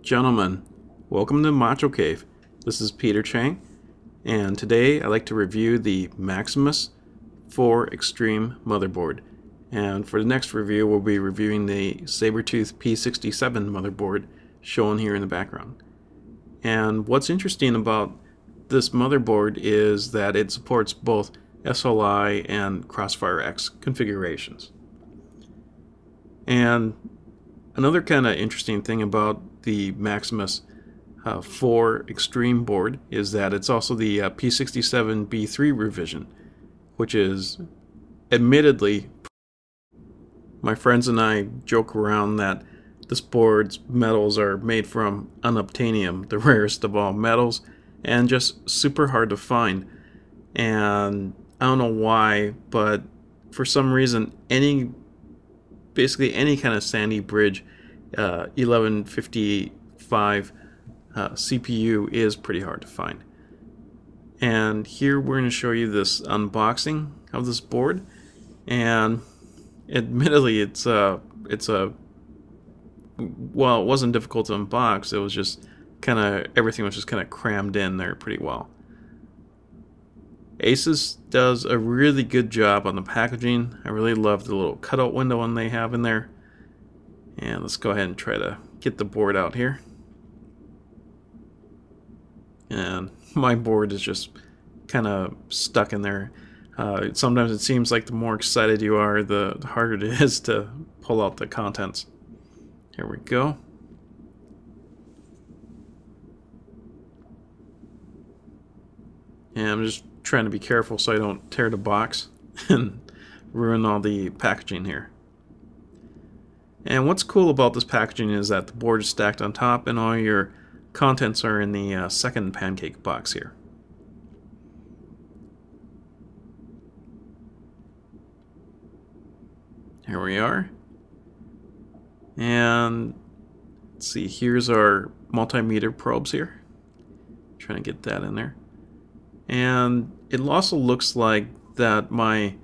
Gentlemen, welcome to Macho Cave. This is Peter Chang, and today I'd like to review the Maximus IV Extreme motherboard. And for the next review, we'll be reviewing the Sabertooth P67 motherboard shown here in the background. And what's interesting about this motherboard is that it supports both SLI and Crossfire X configurations. And another kind of interesting thing about the Maximus IV Extreme board is that it's also the P67B3 revision, which is admittedly, my friends and I joke around that this board's metals are made from Unobtainium, the rarest of all metals, and just super hard to find. And I don't know why, but for some reason basically any kind of sandy bridge 1155 CPU is pretty hard to find. And here we're going to show you this unboxing of this board, and admittedly well, it wasn't difficult to unbox. It was just kind of, everything was just kind of crammed in there pretty well. Asus does a really good job on the packaging. I really love the little cutout window one they have in there. And let's go ahead and try to get the board out here. And my board is just kind of stuck in there. Sometimes it seems like the more excited you are, the harder it is to pull out the contents. Here we go. And I'm just trying to be careful so I don't tear the box and ruin all the packaging here. And what's cool about this packaging is that the board is stacked on top and all your contents are in the second pancake box here. Here we are. And let's see, here's our multimeter probes here. Trying to get that in there. And it also looks like that my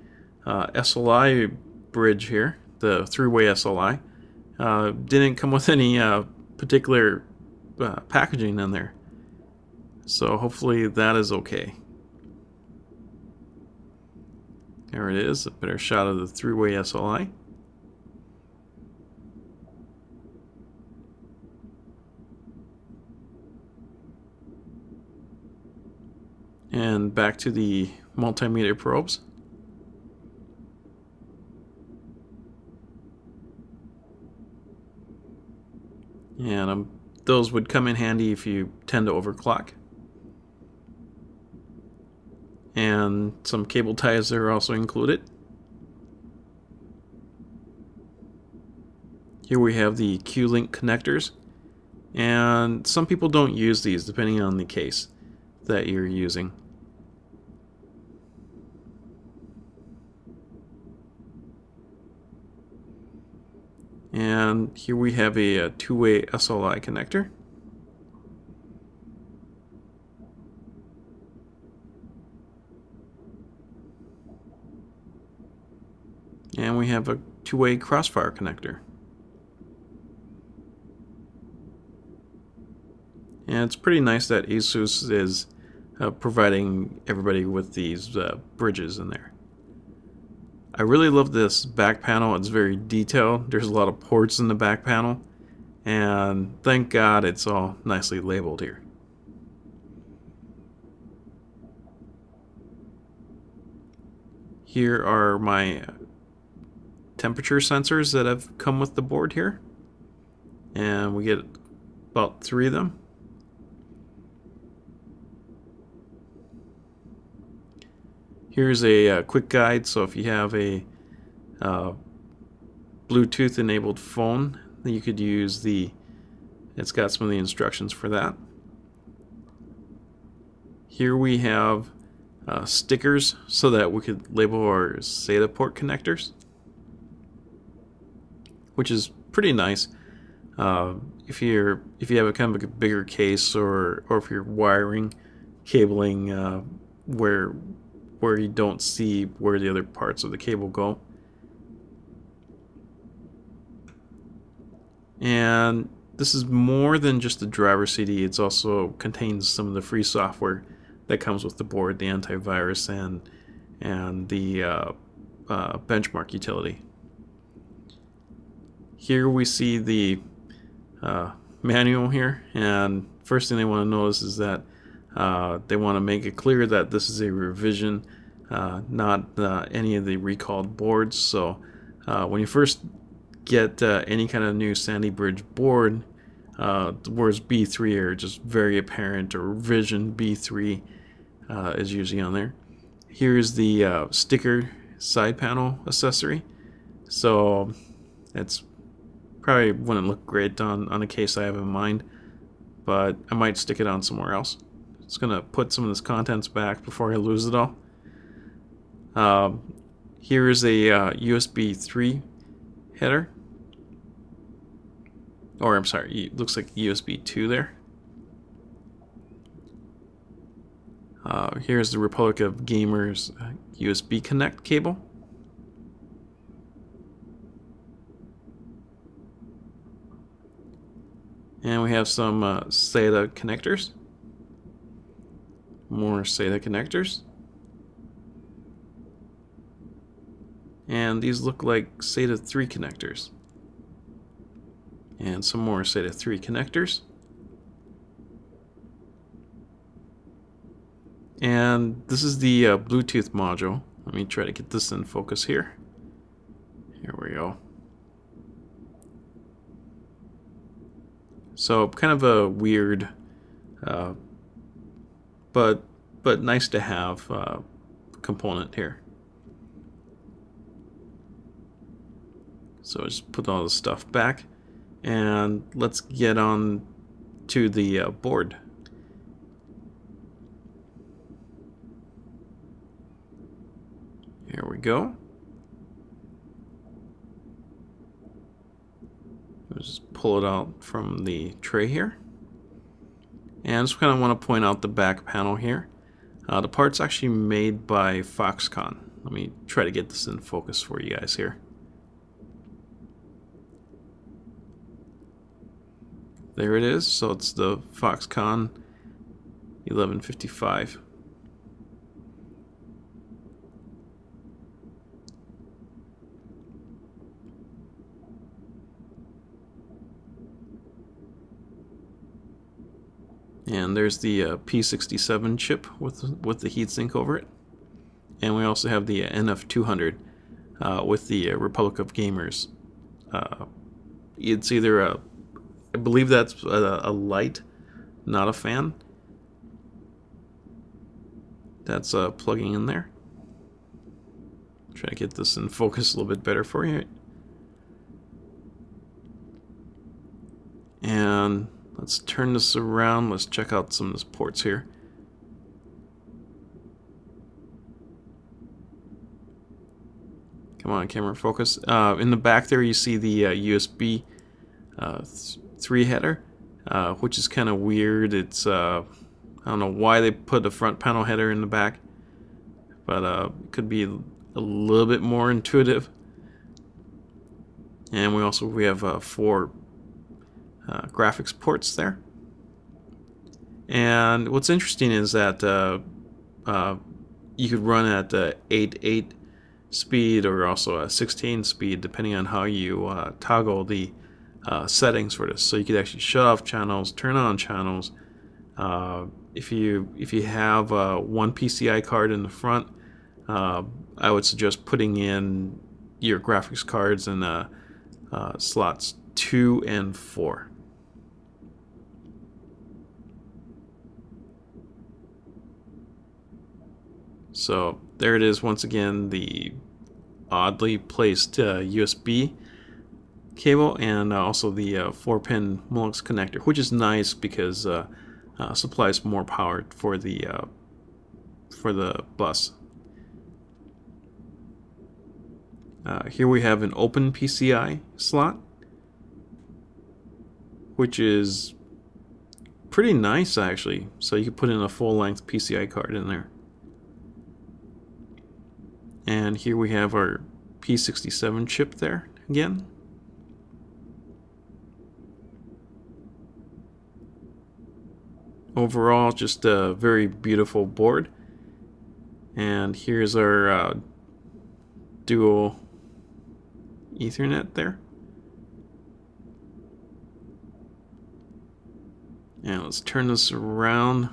SLI bridge here, the three-way SLI, didn't come with any particular packaging in there. So hopefully that is okay. There it is, a better shot of the three-way SLI. And back to the multimeter probes. And those would come in handy if you tend to overclock. And some cable ties are also included. Here we have the Q-Link connectors. And some people don't use these depending on the case that you're using. And here we have a two-way SLI connector. And we have a two-way crossfire connector. And it's pretty nice that Asus is providing everybody with these bridges in there. I really love this back panel. It's very detailed. There's a lot of ports in the back panel, and thank God it's all nicely labeled here. Here are my temperature sensors that have come with the board here, and we get about 3 of them. Here's a quick guide, so if you have a Bluetooth enabled phone, you could use it's got some of the instructions for that. Here we have stickers so that we could label our SATA port connectors, which is pretty nice. If you have a kind of a bigger case, or if you're wiring cabling where you don't see where the other parts of the cable go. And this is more than just the driver CD. It also contains some of the free software that comes with the board, the antivirus and the benchmark utility. Here we see the manual here, and first thing they want to notice is that they want to make it clear that this is a revision, not any of the recalled boards. So when you first get any kind of new Sandy Bridge board, the words B3 are just very apparent, or revision B3 is usually on there. Here's the sticker side panel accessory. So it's probably wouldn't look great on a case I have in mind, but I might stick it on somewhere else. Just gonna put some of this contents back before I lose it all. Here is a USB 3 header, or I'm sorry, it looks like USB 2 there. Here's the Republic of Gamers USB Connect cable. And we have some SATA connectors. More SATA connectors. And these look like SATA 3 connectors. And some more SATA 3 connectors. And this is the Bluetooth module. Let me try to get this in focus here. Here we go. So kind of a weird, but nice to have component here. So just put all the stuff back, and let's get on to the board. Here we go. Just pull it out from the tray here. And I just kind of want to point out the back panel here. The part's actually made by Foxconn. Let me try to get this in focus for you guys here. There it is. So it's the Foxconn 1155. And there's the P67 chip with the heatsink over it. And we also have the NF200 with the Republic of Gamers. It's either I believe that's a light, not a fan. That's plugging in there. Try to get this in focus a little bit better for you. And let's turn this around. Let's check out some of these ports here. Come on, camera, focus. In the back there, you see the USB 3 header, which is kind of weird. It's I don't know why they put a front panel header in the back, but it could be a little bit more intuitive. And we have 4 graphics ports there. And what's interesting is that you could run at 8.8 speed or also a 16 speed, depending on how you toggle the settings for this. So you could actually shut off channels, turn on channels. If you have one PCI card in the front, I would suggest putting in your graphics cards in slots 2 and 4. So there it is once again, the oddly placed USB cable, and also the 4-pin Mulux connector, which is nice because supplies more power for the bus. Here we have an open PCI slot, which is pretty nice actually. So you can put in a full-length PCI card in there. And here we have our P67 chip there again. overall, just a very beautiful board. And here's our dual Ethernet there. And let's turn this around.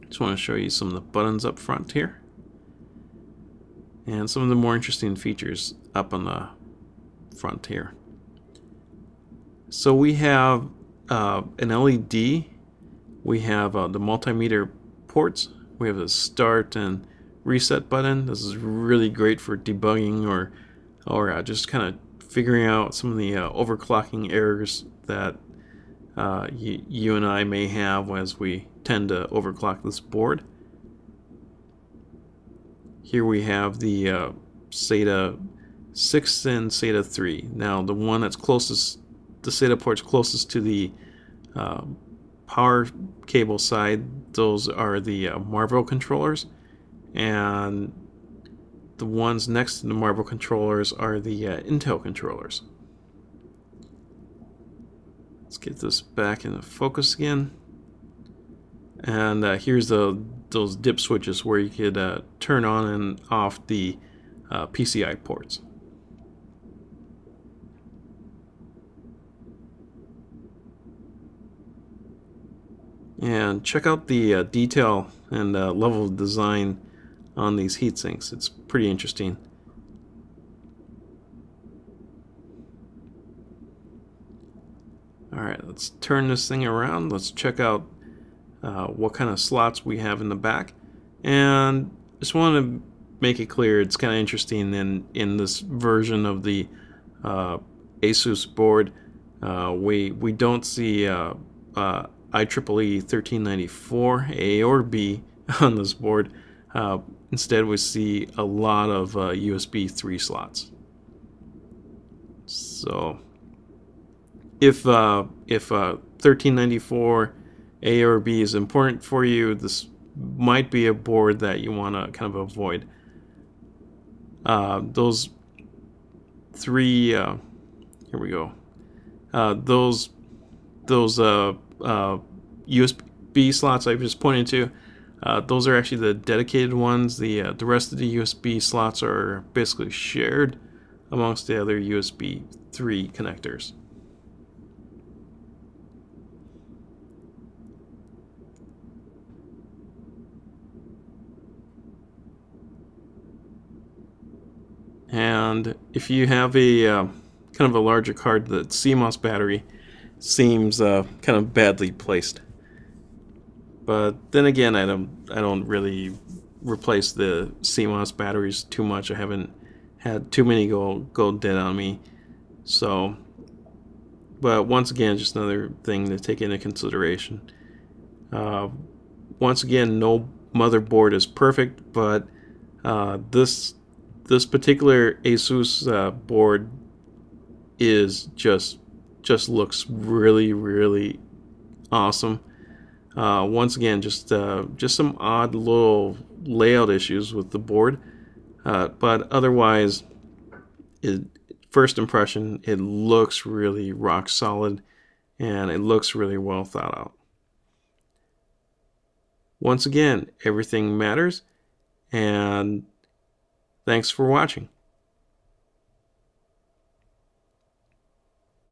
Just want to show you some of the buttons up front here. And some of the more interesting features up on the front here. So we have an LED. We have the multimeter ports. We have a start and reset button. This is really great for debugging or just kind of figuring out some of the overclocking errors that you and I may have as we tend to overclock this board. Here we have the SATA 6 and SATA 3. Now the one that's closest, the SATA ports closest to the power cable side, those are the Marvel controllers, and the ones next to the Marvel controllers are the Intel controllers. Let's get this back into focus again. And here's those dip switches where you could turn on and off the PCI ports. And check out the detail and level of design on these heat sinks. It's pretty interesting. Alright, let's turn this thing around. Let's check out what kind of slots we have in the back. And just want to make it clear, it's kind of interesting in this version of the Asus board, we don't see IEEE 1394 A or B on this board. Instead, we see a lot of USB 3 slots. So if 1394 A or B is important for you, this might be a board that you want to kind of avoid. Those three, here we go. Those USB slots I just pointed to, those are actually the dedicated ones. The rest of the USB slots are basically shared amongst the other USB 3 connectors. And if you have a kind of a larger card, the CMOS battery seems kind of badly placed. But then again, I don't really replace the CMOS batteries too much. I haven't had too many go dead on me. So, but once again, just another thing to take into consideration. Once again, no motherboard is perfect, but this particular Asus board is just looks really awesome. Once again, just some odd little layout issues with the board, but otherwise, first impression, it looks really rock solid, and it looks really well thought out. Once again, everything matters, and thanks for watching.